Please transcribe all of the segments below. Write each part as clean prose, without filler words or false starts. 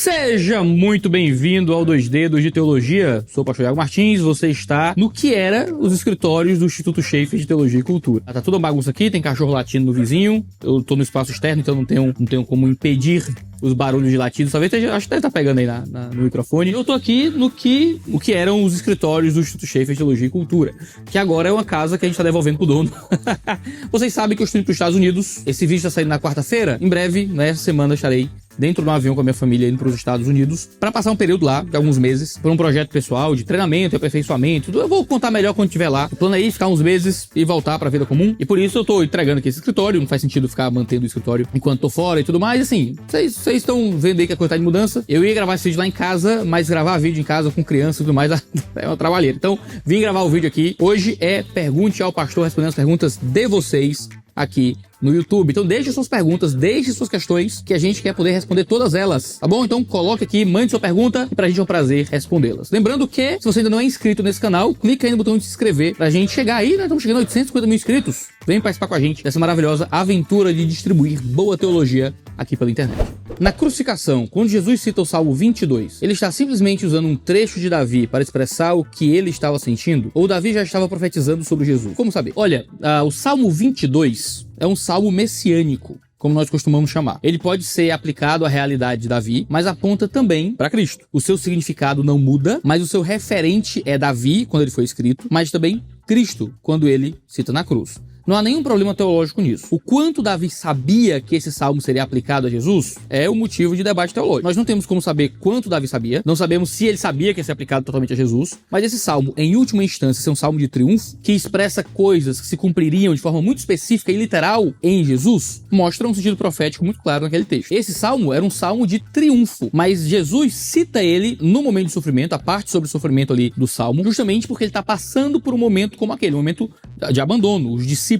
Seja muito bem-vindo ao 2D de Teologia. Sou o pastor Iago Martins, você está no que era os escritórios do Instituto Schaefer de Teologia e Cultura. Tá toda uma bagunça aqui, tem cachorro latindo no vizinho, eu tô no espaço externo, então não tenho como impedir os barulhos de latidos. Talvez acho que deve estar pegando aí no microfone. Eu tô aqui no que eram os escritórios do Instituto Schaefer de Teologia e Cultura, que agora é uma casa que a gente tá devolvendo pro dono. Vocês sabem que eu estou indo pros Estados Unidos. Esse vídeo tá saindo na quarta-feira. Em breve, nessa semana, estarei dentro de um avião com a minha família indo para os Estados Unidos para passar um período lá, de alguns meses, por um projeto pessoal de treinamento e aperfeiçoamento. Eu vou contar melhor quando estiver lá. O plano é ir, ficar uns meses e voltar para a vida comum. E por isso eu tô entregando aqui esse escritório. Não faz sentido ficar mantendo o escritório enquanto tô fora e tudo mais. Assim, vocês estão vendo aí que a coisa tá de mudança. Eu ia gravar esse vídeo lá em casa, mas gravar vídeo em casa com criança e tudo mais é uma trabalheira. Então, vim gravar o vídeo aqui. Hoje é Pergunte ao Pastor, respondendo as perguntas de vocês aqui no YouTube. Então deixe suas perguntas, deixe suas questões, que a gente quer poder responder todas elas, tá bom? Então coloque aqui, mande sua pergunta e pra gente é um prazer respondê-las. Lembrando que, se você ainda não é inscrito nesse canal, clica aí no botão de se inscrever pra gente chegar aí, né? Estamos chegando a 850 mil inscritos. Vem participar com a gente dessa maravilhosa aventura de distribuir boa teologia aqui pela internet. Na crucificação, quando Jesus cita o Salmo 22, ele está simplesmente usando um trecho de Davi para expressar o que ele estava sentindo? Ou Davi já estava profetizando sobre Jesus? Como saber? Olha, o Salmo 22 é um salmo messiânico, como nós costumamos chamar. Ele pode ser aplicado à realidade de Davi, mas aponta também para Cristo. O seu significado não muda, mas o seu referente é Davi, quando ele foi escrito, mas também Cristo, quando ele cita na cruz. Não há nenhum problema teológico nisso. O quanto Davi sabia que esse salmo seria aplicado a Jesus é o motivo de debate teológico. Nós não temos como saber quanto Davi sabia, não sabemos se ele sabia que ia ser aplicado totalmente a Jesus, mas esse salmo, em última instância, é um salmo de triunfo, que expressa coisas que se cumpririam de forma muito específica e literal em Jesus, mostra um sentido profético muito claro naquele texto. Esse salmo era um salmo de triunfo, mas Jesus cita ele no momento de sofrimento, a parte sobre o sofrimento ali do salmo, justamente porque ele está passando por um momento como aquele, um momento de abandono. Os discípulos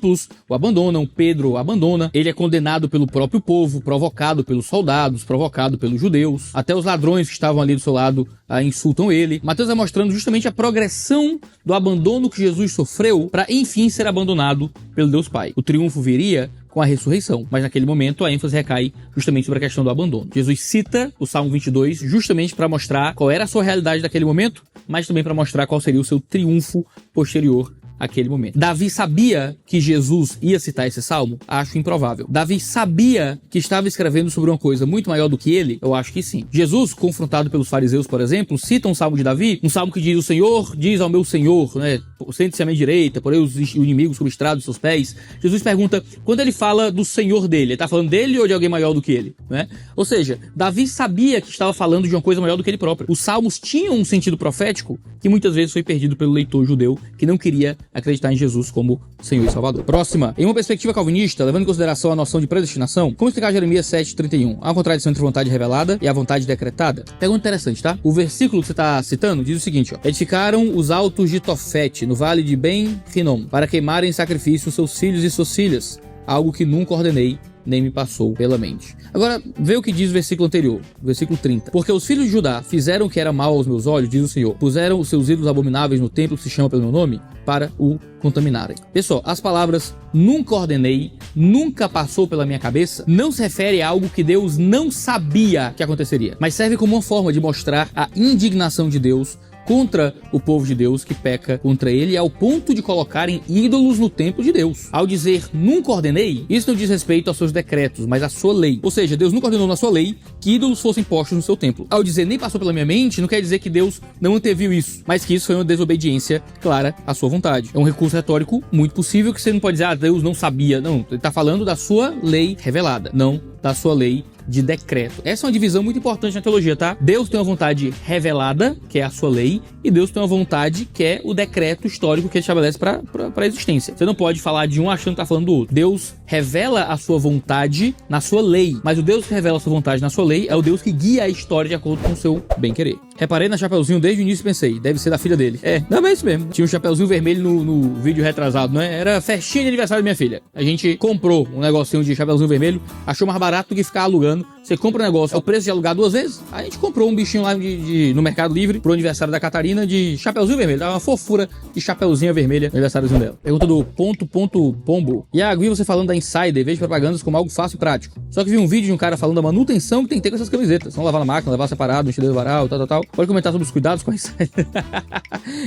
o abandonam, Pedro o abandona, ele é condenado pelo próprio povo, provocado pelos soldados, provocado pelos judeus, até os ladrões que estavam ali do seu lado insultam ele. Mateus vai mostrando justamente a progressão do abandono que Jesus sofreu para enfim ser abandonado pelo Deus Pai. O triunfo viria com a ressurreição, mas naquele momento a ênfase recai justamente sobre a questão do abandono. Jesus cita o Salmo 22 justamente para mostrar qual era a sua realidade naquele momento, mas também para mostrar qual seria o seu triunfo posterior àquele momento. Davi sabia que Jesus ia citar esse salmo? Acho improvável. Davi sabia que estava escrevendo sobre uma coisa muito maior do que ele? Eu acho que sim. Jesus, confrontado pelos fariseus, por exemplo, cita um salmo de Davi, um salmo que diz: o Senhor diz ao meu Senhor, né, sente-se à minha direita, porém os inimigos sob o estrado dos seus pés. Jesus pergunta, quando ele fala do Senhor dele, ele está falando dele ou de alguém maior do que ele? Né? Ou seja, Davi sabia que estava falando de uma coisa maior do que ele próprio. Os salmos tinham um sentido profético que muitas vezes foi perdido pelo leitor judeu que não queria acreditar em Jesus como Senhor e Salvador. Próxima. Em uma perspectiva calvinista, levando em consideração a noção de predestinação, como explicar Jeremias 7,31? Há uma contradição entre a vontade revelada e a vontade decretada? Pergunta interessante, tá? O versículo que você está citando diz o seguinte, ó: edificaram os altos de Tofete, no vale de Ben-Hinnom, para queimarem em sacrifício seus filhos e suas filhas, algo que nunca ordenei, nem me passou pela mente. Agora, vê o que diz o versículo anterior, versículo 30. Porque os filhos de Judá fizeram o que era mal aos meus olhos, diz o Senhor. Puseram os seus ídolos abomináveis no templo que se chama pelo meu nome, para o contaminarem. Pessoal, as palavras nunca ordenei, nunca passou pela minha cabeça, não se refere a algo que Deus não sabia que aconteceria, mas serve como uma forma de mostrar a indignação de Deus contra o povo de Deus que peca contra ele, ao ponto de colocarem ídolos no templo de Deus. Ao dizer nunca ordenei, isso não diz respeito aos seus decretos, mas à sua lei. Ou seja, Deus nunca ordenou na sua lei que ídolos fossem postos no seu templo. Ao dizer nem passou pela minha mente, não quer dizer que Deus não anteviu isso, mas que isso foi uma desobediência clara à sua vontade. É um recurso retórico muito possível que você não pode dizer, Deus não sabia. Não, ele está falando da sua lei revelada, não da sua lei de decreto. Essa é uma divisão muito importante na teologia, tá? Deus tem uma vontade revelada, que é a sua lei, e Deus tem uma vontade que é o decreto histórico que ele estabelece para a existência. Você não pode falar de um achando que tá falando do outro. Deus revela a sua vontade na sua lei, mas o Deus que revela a sua vontade na sua lei é o Deus que guia a história de acordo com o seu bem-querer. Reparei na Chapeuzinho desde o início e pensei, deve ser da filha dele. Não, é isso mesmo. Tinha um Chapeuzinho vermelho no vídeo retrasado, né? Era festinha de aniversário da minha filha. A gente comprou um negocinho de Chapeuzinho vermelho, achou mais barato do que ficar alugando. Você compra um negócio, é o preço de alugar 2 vezes. Aí a gente comprou um bichinho lá no Mercado Livre pro aniversário da Catarina de Chapeuzinho vermelho. Dava uma fofura de Chapeuzinha vermelha no aniversáriozinho dela. Pergunta do Pombo. Iago, vi você falando da Insider, vejo propagandas como algo fácil e prático. Só que vi um vídeo de um cara falando da manutenção que tem que ter com essas camisetas. Não lavar na máquina, lavar separado, encher do varal, tal. Pode comentar sobre os cuidados com a Insider.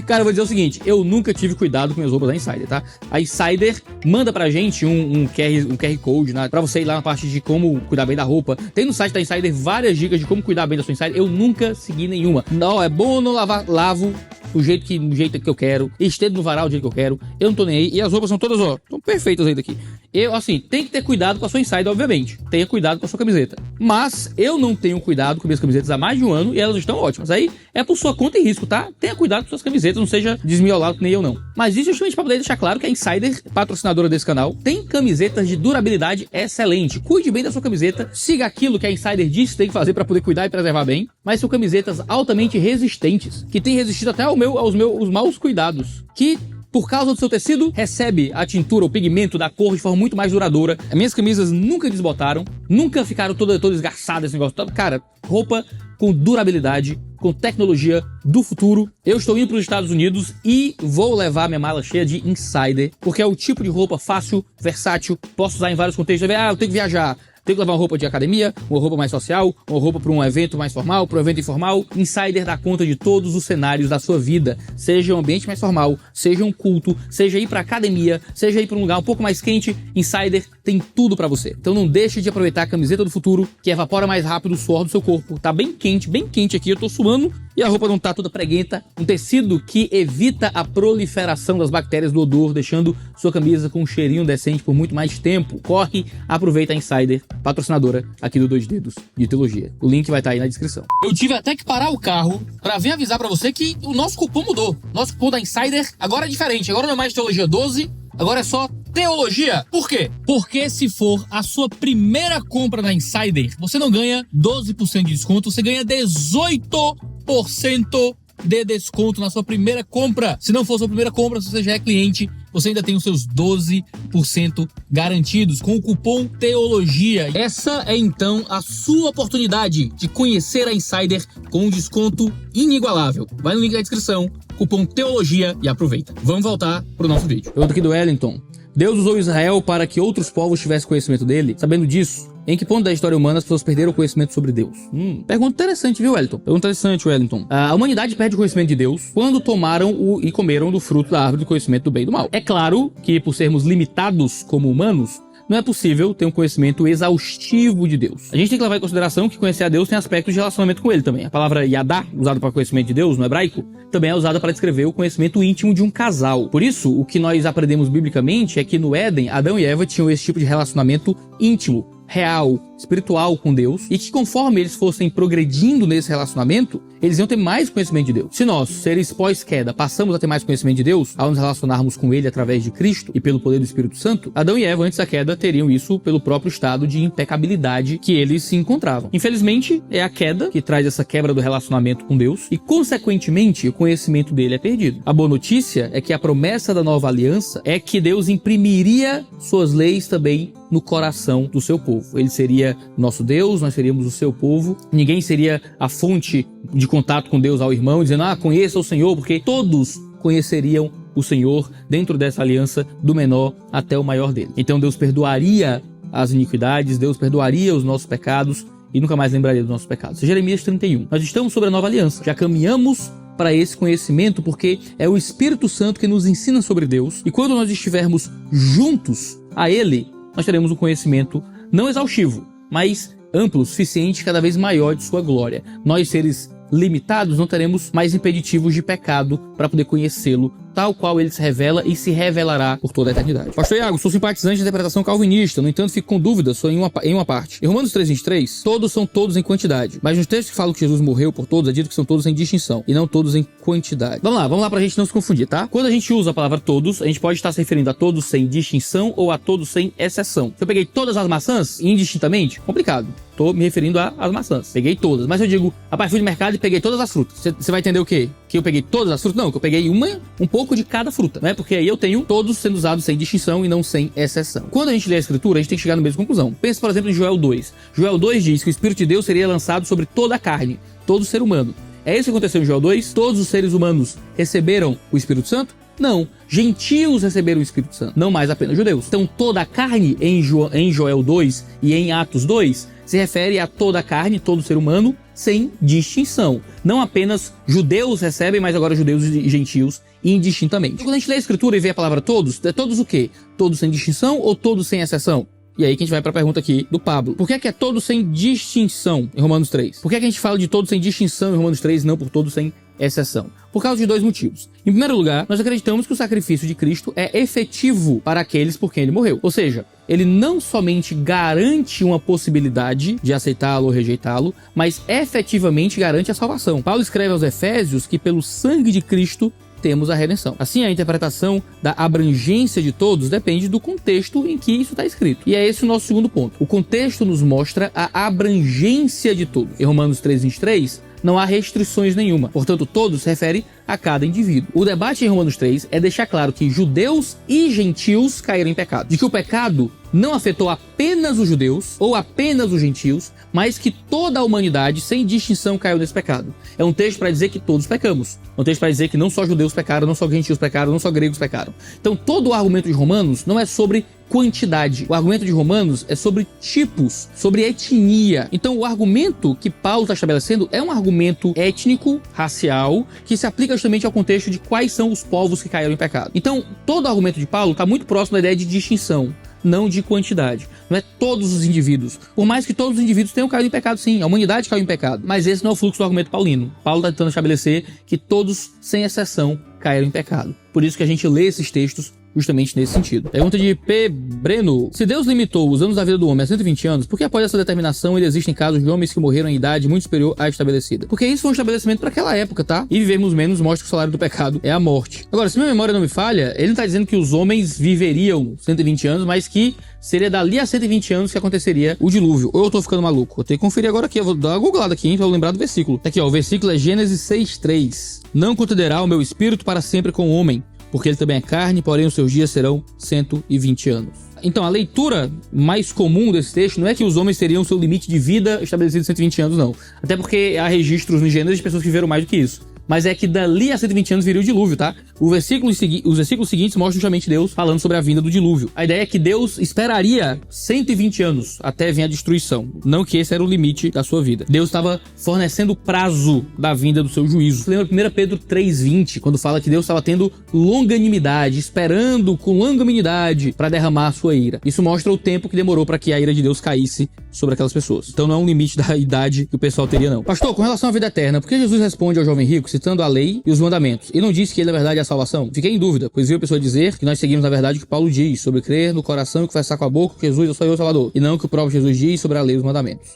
Cara, eu vou dizer o seguinte, eu nunca tive cuidado com minhas roupas da Insider, tá? A Insider manda pra gente um QR Code, né, pra você ir lá na parte de como cuidar bem da roupa. Tem no site da Insider várias dicas de como cuidar bem da sua Insider. Eu nunca segui nenhuma. Não, é bom não lavar, lavo do jeito que eu quero, estendo no varal do jeito que eu quero, eu não tô nem aí, e as roupas são todas, ó, estão perfeitas aí daqui. Eu, assim, tem que ter cuidado com a sua Insider, obviamente, tenha cuidado com a sua camiseta, mas eu não tenho cuidado com minhas camisetas há mais de um ano e elas estão ótimas, aí é por sua conta e risco, tá? Tenha cuidado com suas camisetas, não seja desmiolado que nem eu não. Mas isso justamente pra poder deixar claro que a Insider, patrocinadora desse canal, tem camisetas de durabilidade excelente. Cuide bem da sua camiseta, siga aquilo que a Insider disse que tem que fazer pra poder cuidar e preservar bem, mas são camisetas altamente resistentes, que têm resistido até aos maus cuidados, que por causa do seu tecido, recebe a tintura, o pigmento da cor de forma muito mais duradoura. As minhas camisas nunca desbotaram, nunca ficaram todas esgarçadas, esse negócio. Cara, roupa com durabilidade, com tecnologia do futuro. Eu estou indo para os Estados Unidos e vou levar minha mala cheia de Insider, porque é o tipo de roupa fácil, versátil, posso usar em vários contextos. Eu tenho que viajar. Tem que levar uma roupa de academia, uma roupa mais social, uma roupa para um evento mais formal, para um evento informal. Insider dá conta de todos os cenários da sua vida. Seja um ambiente mais formal, seja um culto, seja ir para academia, seja ir para um lugar um pouco mais quente. Insider tem tudo para você. Então não deixe de aproveitar a camiseta do futuro, que evapora mais rápido o suor do seu corpo. Tá bem quente aqui, eu tô suando e a roupa não tá toda preguenta. Um tecido que evita a proliferação das bactérias do odor, deixando sua camisa com um cheirinho decente por muito mais tempo. Corre, aproveita a Insider, patrocinadora aqui do 2 Dedos de Teologia. O link vai estar aí na descrição. Eu tive até que parar o carro pra vir avisar pra você que o nosso cupom mudou. Nosso cupom da Insider agora é diferente. Agora não é mais Teologia 12, agora é só Teologia. Por quê? Porque se for a sua primeira compra na Insider, você não ganha 12% de desconto, você ganha 18% de desconto na sua primeira compra. Se não for sua primeira compra, se você já é cliente, você ainda tem os seus 12% garantidos com o cupom Teologia. Essa é então a sua oportunidade de conhecer a Insider com um desconto inigualável. Vai no link da descrição, cupom Teologia e aproveita. Vamos voltar pro nosso vídeo. Outro aqui do Wellington. Deus usou Israel para que outros povos tivessem conhecimento dele. Sabendo disso, em que ponto da história humana as pessoas perderam o conhecimento sobre Deus? Pergunta interessante, viu, Wellington? Pergunta interessante, Wellington. A humanidade perde o conhecimento de Deus quando tomaram e comeram do fruto da árvore do conhecimento do bem e do mal. É claro que, por sermos limitados como humanos, não é possível ter um conhecimento exaustivo de Deus. A gente tem que levar em consideração que conhecer a Deus tem aspectos de relacionamento com ele também. A palavra yadá, usada para conhecimento de Deus no hebraico, também é usada para descrever o conhecimento íntimo de um casal. Por isso, o que nós aprendemos biblicamente é que no Éden, Adão e Eva tinham esse tipo de relacionamento íntimo, real, espiritual com Deus, e que conforme eles fossem progredindo nesse relacionamento, eles iam ter mais conhecimento de Deus. Se nós, seres pós-queda, passamos a ter mais conhecimento de Deus, ao nos relacionarmos com Ele através de Cristo e pelo poder do Espírito Santo, Adão e Eva, antes da queda, teriam isso pelo próprio estado de impecabilidade que eles se encontravam. Infelizmente, é a queda que traz essa quebra do relacionamento com Deus e, consequentemente, o conhecimento dele é perdido. A boa notícia é que a promessa da nova aliança é que Deus imprimiria suas leis também no coração do seu povo. Ele seria nosso Deus, nós seríamos o seu povo. Ninguém seria a fonte de contato com Deus ao irmão, dizendo, conheça o Senhor, porque todos conheceriam o Senhor dentro dessa aliança, do menor até o maior dele. Então Deus perdoaria as iniquidades, Deus perdoaria os nossos pecados e nunca mais lembraria dos nossos pecados. Jeremias 31. Nós estamos sobre a nova aliança, já caminhamos para esse conhecimento, porque é o Espírito Santo que nos ensina sobre Deus, e quando nós estivermos juntos a Ele, nós teremos um conhecimento não exaustivo, mas amplo, suficiente, cada vez maior de sua glória. Nós, seres limitados, não teremos mais impeditivos de pecado para poder conhecê-lo tal qual ele se revela e se revelará por toda a eternidade. Pastor Iago, sou simpatizante da interpretação calvinista, no entanto fico com dúvidas só em uma parte. Em Romanos 3:23, todos são todos em quantidade, mas nos textos que falam que Jesus morreu por todos, é dito que são todos em distinção, e não todos em quantidade. Vamos lá pra gente não se confundir, tá? Quando a gente usa a palavra todos, a gente pode estar se referindo a todos sem distinção ou a todos sem exceção. Se eu peguei todas as maçãs, indistintamente, complicado. Tô me referindo às maçãs. Peguei todas. Mas eu digo, rapaz, fui no mercado e peguei todas as frutas. Você vai entender o quê? Que eu peguei todas as frutas? Não, que eu peguei um pouco de cada fruta, né? Porque aí eu tenho todos sendo usados sem distinção e não sem exceção. Quando a gente lê a Escritura, a gente tem que chegar na mesma conclusão. Pensa, por exemplo, em Joel 2. Joel 2 diz que o Espírito de Deus seria lançado sobre toda a carne, todo ser humano. É isso que aconteceu em Joel 2? Todos os seres humanos receberam o Espírito Santo? Não. Gentios receberam o Espírito Santo, não mais apenas judeus. Então toda a carne em Joel 2 e em Atos 2 se refere a toda a carne, todo ser humano, sem distinção. Não apenas judeus recebem, mas agora judeus e gentios indistintamente. Quando a gente lê a Escritura e vê a palavra todos, é todos o quê? Todos sem distinção ou todos sem exceção? E aí que a gente vai para a pergunta aqui do Pablo. Por que é todos sem distinção em Romanos 3? Por que a gente fala de todos sem distinção em Romanos 3 e não por todos sem exceção? Por causa de dois motivos. Em primeiro lugar, nós acreditamos que o sacrifício de Cristo é efetivo para aqueles por quem ele morreu. Ou seja, ele não somente garante uma possibilidade de aceitá-lo ou rejeitá-lo, mas efetivamente garante a salvação. Paulo escreve aos Efésios que pelo sangue de Cristo temos a redenção. Assim, a interpretação da abrangência de todos depende do contexto em que isso está escrito. E é esse o nosso segundo ponto. O contexto nos mostra a abrangência de todos. Em Romanos 3:23, não há restrições nenhuma. Portanto, todos se refere a cada indivíduo. O debate em Romanos 3 é deixar claro que judeus e gentios caíram em pecado. De que o pecado não afetou apenas os judeus ou apenas os gentios, mas que toda a humanidade, sem distinção, caiu nesse pecado. É um texto para dizer que todos pecamos. É um texto para dizer que não só judeus pecaram, não só gentios pecaram, não só gregos pecaram. Então, todo o argumento de Romanos não é sobre quantidade. O argumento de Romanos é sobre tipos, sobre etnia. Então, o argumento que Paulo está estabelecendo é um argumento étnico, racial, que se aplica justamente ao contexto de quais são os povos que caíram em pecado. Então, todo o argumento de Paulo está muito próximo da ideia de distinção, não de quantidade. Não é todos os indivíduos. Por mais que todos os indivíduos tenham caído em pecado, sim, a humanidade caiu em pecado. Mas esse não é o fluxo do argumento paulino. Paulo está tentando estabelecer que todos, sem exceção, caíram em pecado. Por isso que a gente lê esses textos justamente nesse sentido. Pergunta de P. Breno. Se Deus limitou os anos da vida do homem a 120 anos, por que após essa determinação ele existe em casos de homens que morreram em idade muito superior à estabelecida? Porque isso foi um estabelecimento para aquela época, tá? E vivermos menos mostra que o salário do pecado é a morte. Agora, se minha memória não me falha, ele não tá dizendo que os homens viveriam 120 anos, mas que seria dali a 120 anos que aconteceria o dilúvio. Ou eu tô ficando maluco? Vou ter que conferir agora aqui. Eu vou dar uma googlada aqui, hein, pra eu lembrar do versículo. Tá aqui, ó. O versículo é Gênesis 6:3. Não contenderá o meu espírito para sempre com o homem, porque ele também é carne, porém os seus dias serão 120 anos. Então, a leitura mais comum desse texto não é que os homens teriam seu limite de vida estabelecido em 120 anos, não. Até porque há registros no Gênesis de pessoas que viveram mais do que isso. Mas é que dali a 120 anos viria o dilúvio, tá? Os versículos seguintes mostram justamente Deus falando sobre a vinda do dilúvio. A ideia é que Deus esperaria 120 anos até vir a destruição. Não que esse era o limite da sua vida. Deus estava fornecendo o prazo da vinda do seu juízo. Você lembra 1 Pedro 3:20, quando fala que Deus estava tendo longanimidade, esperando com longanimidade para derramar a sua ira. Isso mostra o tempo que demorou para que a ira de Deus caísse sobre aquelas pessoas. Então não é um limite da idade que o pessoal teria, não. Pastor, com relação à vida eterna, por que Jesus responde ao jovem rico citando a lei e os mandamentos, e não disse que ele, na verdade, é a salvação? Fiquei em dúvida, pois vi a pessoa dizer que nós seguimos, na verdade, o que Paulo diz sobre crer no coração e confessar com a boca que Jesus é só eu, Salvador, e não o que o próprio Jesus diz sobre a lei e os mandamentos.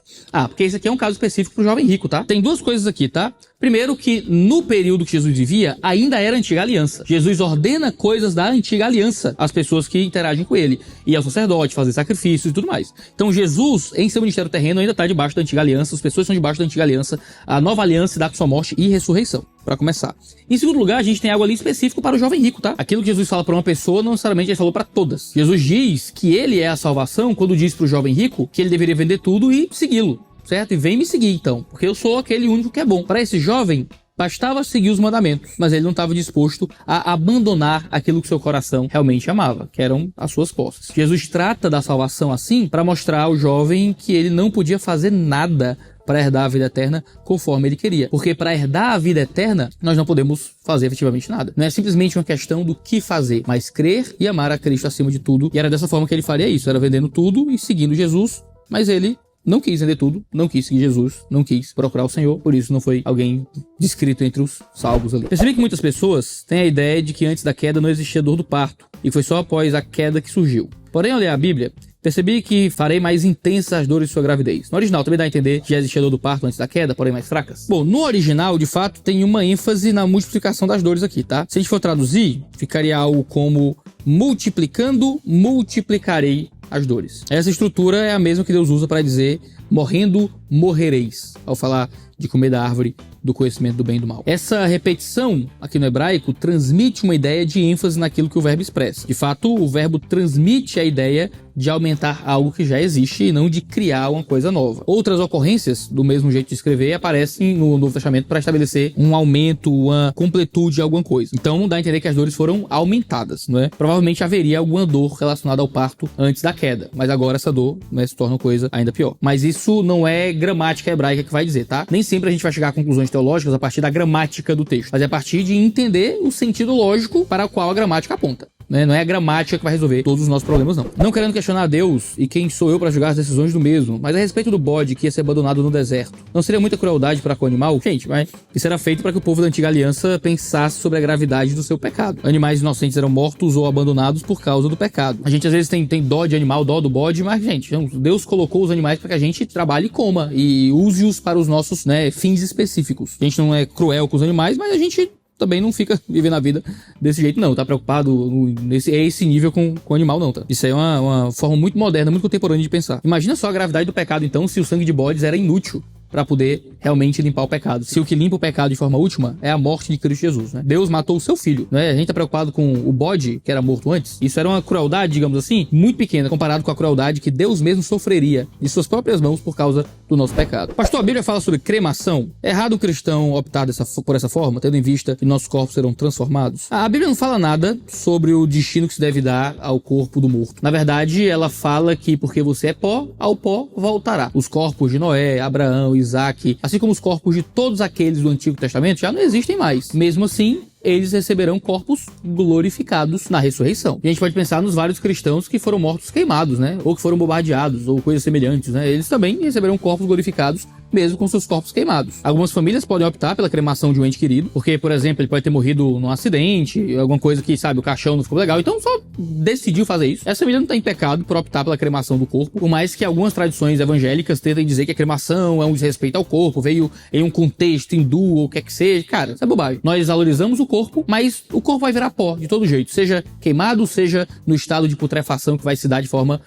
Porque esse aqui é um caso específico pro jovem rico, tá? Tem duas coisas aqui, tá? Primeiro que no período que Jesus vivia, ainda era a antiga aliança. Jesus ordena coisas da antiga aliança às pessoas que interagem com ele. E ao sacerdote, fazer sacrifícios e tudo mais. Então Jesus, em seu ministério terreno, ainda está debaixo da antiga aliança. As pessoas estão debaixo da antiga aliança. A nova aliança dá com sua morte e ressurreição, para começar. Em segundo lugar, a gente tem algo ali específico para o jovem rico, tá? Aquilo que Jesus fala para uma pessoa, não necessariamente ele falou para todas. Jesus diz que ele é a salvação quando diz para o jovem rico que ele deveria vender tudo e segui-lo. Certo? E vem me seguir, então, porque eu sou aquele único que é bom. Para esse jovem, bastava seguir os mandamentos, mas ele não estava disposto a abandonar aquilo que seu coração realmente amava, que eram as suas posses. Jesus trata da salvação assim para mostrar ao jovem que ele não podia fazer nada para herdar a vida eterna conforme ele queria. Porque para herdar a vida eterna, nós não podemos fazer efetivamente nada. Não é simplesmente uma questão do que fazer, mas crer e amar a Cristo acima de tudo. E era dessa forma que ele faria isso, era vendendo tudo e seguindo Jesus, mas ele não quis entender tudo, não quis seguir Jesus, não quis procurar o Senhor, por isso não foi alguém descrito entre os salvos ali. Percebi que muitas pessoas têm a ideia de que antes da queda não existia dor do parto, e foi só após a queda que surgiu. Porém, ao ler a Bíblia, percebi que farei mais intensas as dores de sua gravidez. No original também dá a entender que já existia dor do parto antes da queda, porém mais fracas. Bom, no original, de fato, tem uma ênfase na multiplicação das dores aqui, tá? Se a gente for traduzir, ficaria algo como multiplicando, multiplicarei as dores. Essa estrutura é a mesma que Deus usa para dizer morrendo, morrereis, ao falar de comer da árvore do conhecimento do bem e do mal. Essa repetição aqui no hebraico transmite uma ideia de ênfase naquilo que o verbo expressa. De fato, o verbo transmite a ideia de aumentar algo que já existe e não de criar uma coisa nova. Outras ocorrências do mesmo jeito de escrever aparecem no Novo Testamento para estabelecer um aumento, uma completude de alguma coisa. Então dá a entender que as dores foram aumentadas, não é? Provavelmente haveria alguma dor relacionada ao parto antes da queda, mas agora essa dor, né, se torna uma coisa ainda pior. Mas isso não é gramática hebraica que vai dizer, tá? Nem sempre a gente vai chegar a conclusões teológicas a partir da gramática do texto, mas é a partir de entender o sentido lógico para o qual a gramática aponta. Não é a gramática que vai resolver todos os nossos problemas, não. Não querendo questionar a Deus e quem sou eu para julgar as decisões do mesmo, mas a respeito do bode que ia ser abandonado no deserto, não seria muita crueldade para com o animal? Gente, mas isso era feito para que o povo da antiga aliança pensasse sobre a gravidade do seu pecado. Animais inocentes eram mortos ou abandonados por causa do pecado. A gente às vezes tem dó de animal, dó do bode, mas, gente, Deus colocou os animais para que a gente trabalhe e coma e use-os para os nossos, né, fins específicos. A gente não é cruel com os animais, mas a gente também não fica vivendo a vida desse jeito, não. Tá preocupado esse nível com o animal, não, tá? Isso aí é uma forma muito moderna, muito contemporânea de pensar. Imagina só a gravidade do pecado, então, se o sangue de bodes era inútil para poder realmente limpar o pecado. Se o que limpa o pecado de forma última é a morte de Cristo Jesus, né? Deus matou o seu filho, né? A gente tá preocupado com o bode que era morto antes. Isso era uma crueldade, digamos assim, muito pequena comparado com a crueldade que Deus mesmo sofreria de suas próprias mãos por causa do nosso pecado. Pastor, a Bíblia fala sobre cremação. É errado o cristão optar por essa forma, tendo em vista que nossos corpos serão transformados? A Bíblia não fala nada sobre o destino que se deve dar ao corpo do morto. Na verdade, ela fala que porque você é pó, ao pó voltará. Os corpos de Noé, Abraão, Isaac, assim como os corpos de todos aqueles do Antigo Testamento, já não existem mais. Mesmo assim, eles receberão corpos glorificados na ressurreição. E a gente pode pensar nos vários cristãos que foram mortos queimados, né? Ou que foram bombardeados, ou coisas semelhantes, né? Eles também receberão corpos glorificados, mesmo com seus corpos queimados. Algumas famílias podem optar pela cremação de um ente querido, porque, por exemplo, ele pode ter morrido num acidente, alguma coisa que, sabe, o caixão não ficou legal, então só decidiu fazer isso. Essa família não está em pecado por optar pela cremação do corpo, por mais que algumas tradições evangélicas tentem dizer que a cremação é um desrespeito ao corpo, veio em um contexto hindu ou o que é que seja. Cara, isso é bobagem. Nós valorizamos o corpo, mas o corpo vai virar pó de todo jeito, seja queimado, seja no estado de putrefação que vai se dar de forma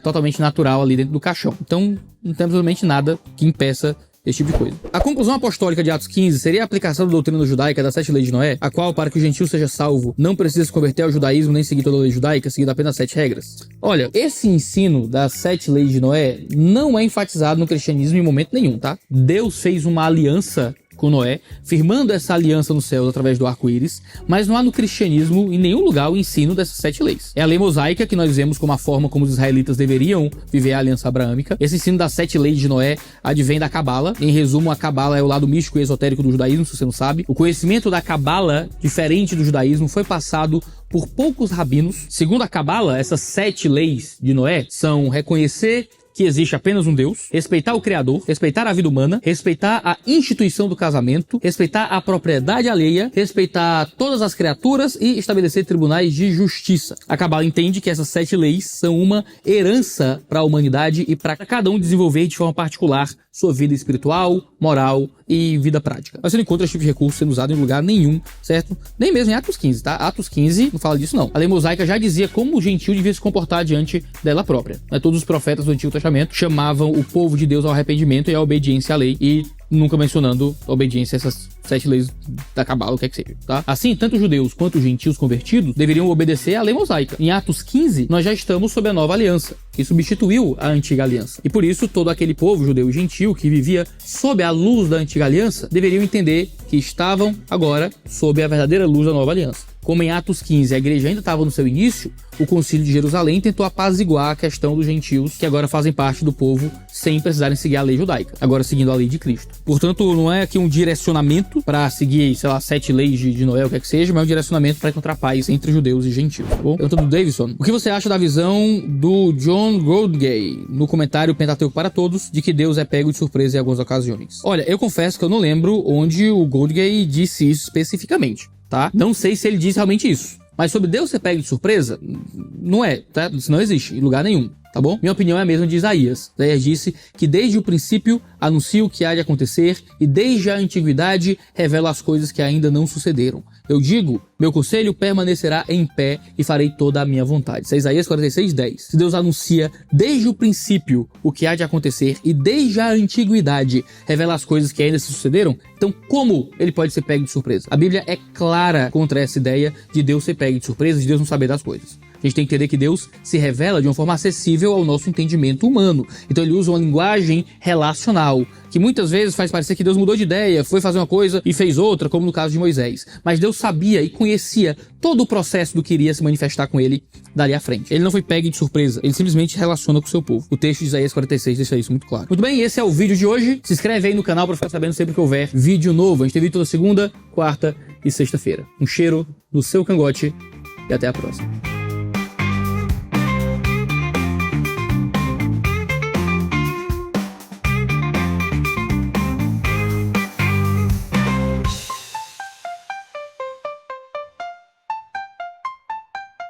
totalmente natural ali dentro do caixão. Então, não tem absolutamente nada que impeça esse tipo de coisa. A conclusão apostólica de Atos 15 seria a aplicação da doutrina judaica das 7 leis de Noé, a qual, para que o gentil seja salvo, não precisa se converter ao judaísmo nem seguir toda a lei judaica, seguindo apenas 7 regras. Olha, esse ensino das 7 leis de Noé não é enfatizado no cristianismo em momento nenhum, tá? Deus fez uma aliança com Noé, firmando essa aliança nos céus através do arco-íris, mas não há no cristianismo em nenhum lugar o ensino dessas 7 leis. É a lei mosaica que nós vemos como a forma como os israelitas deveriam viver a aliança abraâmica. Esse ensino das 7 leis de Noé advém da Cabala. Em resumo, a Cabala é o lado místico e esotérico do judaísmo, se você não sabe. O conhecimento da Cabala, diferente do judaísmo, foi passado por poucos rabinos. Segundo a Cabala, essas 7 leis de Noé são reconhecer que existe apenas um Deus, respeitar o Criador, respeitar a vida humana, respeitar a instituição do casamento, respeitar a propriedade alheia, respeitar todas as criaturas e estabelecer tribunais de justiça. A Cabala entende que essas 7 leis são uma herança para a humanidade e para cada um desenvolver de forma particular sua vida espiritual, moral e vida prática. Mas você não encontra esse tipo de recurso sendo usado em lugar nenhum, certo? Nem mesmo em Atos 15, tá? Atos 15 não fala disso, não. A lei mosaica já dizia como o gentil devia se comportar diante dela própria. Todos os profetas do Antigo Testamento chamavam o povo de Deus ao arrependimento e à obediência à lei, e nunca mencionando a obediência a essas 7 leis da Cabala, o que é que seja, tá? Assim, tanto os judeus quanto os gentios convertidos deveriam obedecer à lei mosaica. Em Atos 15, nós já estamos sob a nova aliança, que substituiu a antiga aliança. E por isso, todo aquele povo judeu e gentil que vivia sob a luz da antiga aliança deveriam entender que estavam agora sob a verdadeira luz da nova aliança. como em Atos 15 a igreja ainda estava no seu início, o Concílio de Jerusalém tentou apaziguar a questão dos gentios que agora fazem parte do povo sem precisarem seguir a lei judaica, agora seguindo a lei de Cristo. Portanto, não é aqui um direcionamento para seguir, sei lá, 7 leis de Noé, o que é que seja, mas é um direcionamento para encontrar paz entre judeus e gentios, tá bom? Pergunta do Davidson: o que você acha da visão do John Goldgay no comentário Pentateuco para Todos, de que Deus é pego de surpresa em algumas ocasiões? Olha, eu confesso que eu não lembro onde o Goldgay disse isso especificamente, tá? Não sei se ele disse realmente isso. Mas sobre Deus ser pego de surpresa, não é, tá? Isso não existe em lugar nenhum, tá bom? Minha opinião é a mesma de Isaías. Isaías disse que desde o princípio anuncia o que há de acontecer e desde a antiguidade revela as coisas que ainda não sucederam. Eu digo, meu conselho permanecerá em pé e farei toda a minha vontade. Isso é Isaías 46:10. Se Deus anuncia desde o princípio o que há de acontecer e desde a antiguidade revela as coisas que ainda se sucederam, então como ele pode ser pego de surpresa? A Bíblia é clara contra essa ideia de Deus ser pego de surpresa, de Deus não saber das coisas. A gente tem que entender que Deus se revela de uma forma acessível ao nosso entendimento humano. Então ele usa uma linguagem relacional, que muitas vezes faz parecer que Deus mudou de ideia, foi fazer uma coisa e fez outra, como no caso de Moisés. Mas Deus sabia e conhecia todo o processo do que iria se manifestar com ele dali à frente. Ele não foi pego de surpresa, ele simplesmente relaciona com o seu povo. O texto de Isaías 46 deixa isso muito claro. Muito bem, esse é o vídeo de hoje. Se inscreve aí no canal para ficar sabendo sempre que houver vídeo novo. A gente tem vídeo toda segunda, quarta e sexta-feira. Um cheiro no seu cangote e até a próxima.